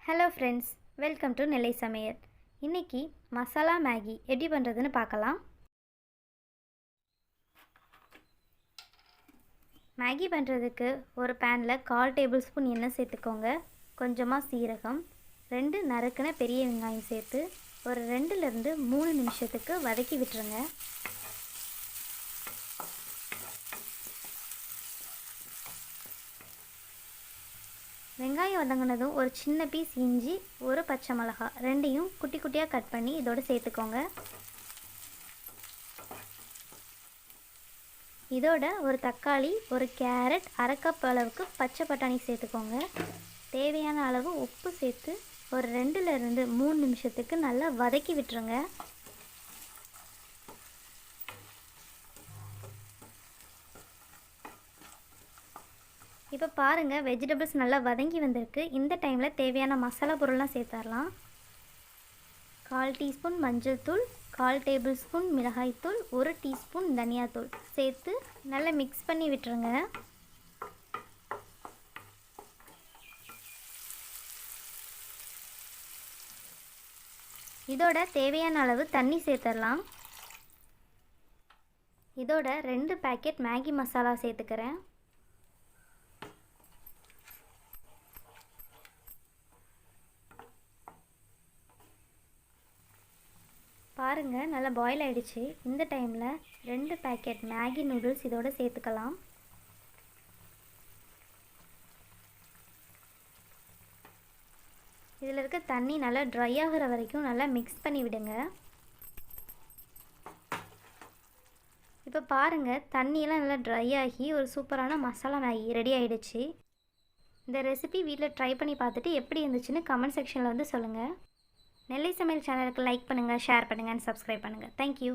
Hello friends, welcome to நெல்லை சமையல். இன்றைக்கி masala Maggi எப்படி பண்ணுறதுன்னு பார்க்கலாம். மேகி பண்ணுறதுக்கு ஒரு பேனில் 1/4 டேபிள் ஸ்பூன் எண்ணெய் சேர்த்துக்கோங்க. கொஞ்சமாக சீரகம், 2 நறுக்கின பெரிய வெங்காயம் சேர்த்து ஒரு 2லேருந்து 3 நிமிஷத்துக்கு வதக்கி விட்டுருங்க. வெங்காயம் வதங்கினதும் ஒரு சின்ன பீஸ் இஞ்சி, ஒரு பச்சை மிளகாய் ரெண்டையும் குட்டி குட்டியாக கட் பண்ணி இதோடு சேர்த்துக்கோங்க. இதோட ஒரு தக்காளி, ஒரு கேரட், 1/2 கப் அளவுக்கு பச்சை பட்டாணி சேர்த்துக்கோங்க. தேவையான அளவு உப்பு சேர்த்து ஒரு 2லேருந்து 3 நிமிஷத்துக்கு நல்லா வதக்கி விட்டுருங்க. இப்போ பாருங்கள், வெஜிடபிள்ஸ் நல்லா வதங்கி வந்திருக்கு. இந்த டைமில் தேவையான மசாலா பொருள்லாம் சேர்த்துடலாம். 1/4 டீஸ்பூன் மஞ்சள் தூள், 1/4 டேபிள் ஸ்பூன் மிளகாய்த்தூள், 1 டீஸ்பூன் தனியாத்தூள் சேர்த்து நல்லா மிக்ஸ் பண்ணி விட்டுருங்க. இதோட தேவையான அளவு தண்ணி சேர்த்துடலாம். இதோட 2 பேக்கெட் மேகி மசாலா சேர்த்துக்கிறேன். பாருங்கள், நல்லா பாயில் ஆகிடுச்சு. இந்த டைமில் 2 பேக்கெட் மேகி நூடுல்ஸ் இதோடு சேர்த்துக்கலாம். இதில் இருக்க தண்ணி நல்லா ட்ரை ஆகிற வரைக்கும் நல்லா மிக்ஸ் பண்ணி விடுங்க. இப்போ பாருங்கள், தண்ணியெல்லாம் நல்லா ட்ரை ஆகி ஒரு சூப்பரான மசாலா மேகி ரெடி ஆகிடுச்சு. இந்த ரெசிபி வீட்டில் ட்ரை பண்ணி பார்த்துட்டு எப்படி இருந்துச்சுன்னு கமெண்ட் செக்ஷனில் வந்து சொல்லுங்கள். நெல்லை சமையல் சேனலுக்கு லைக் பண்ணுங்கள், ஷேர் பண்ணுங்கள் அண்ட் சப்ஸ்கிரைப் பண்ணுங்கள். தேங்க்யூ.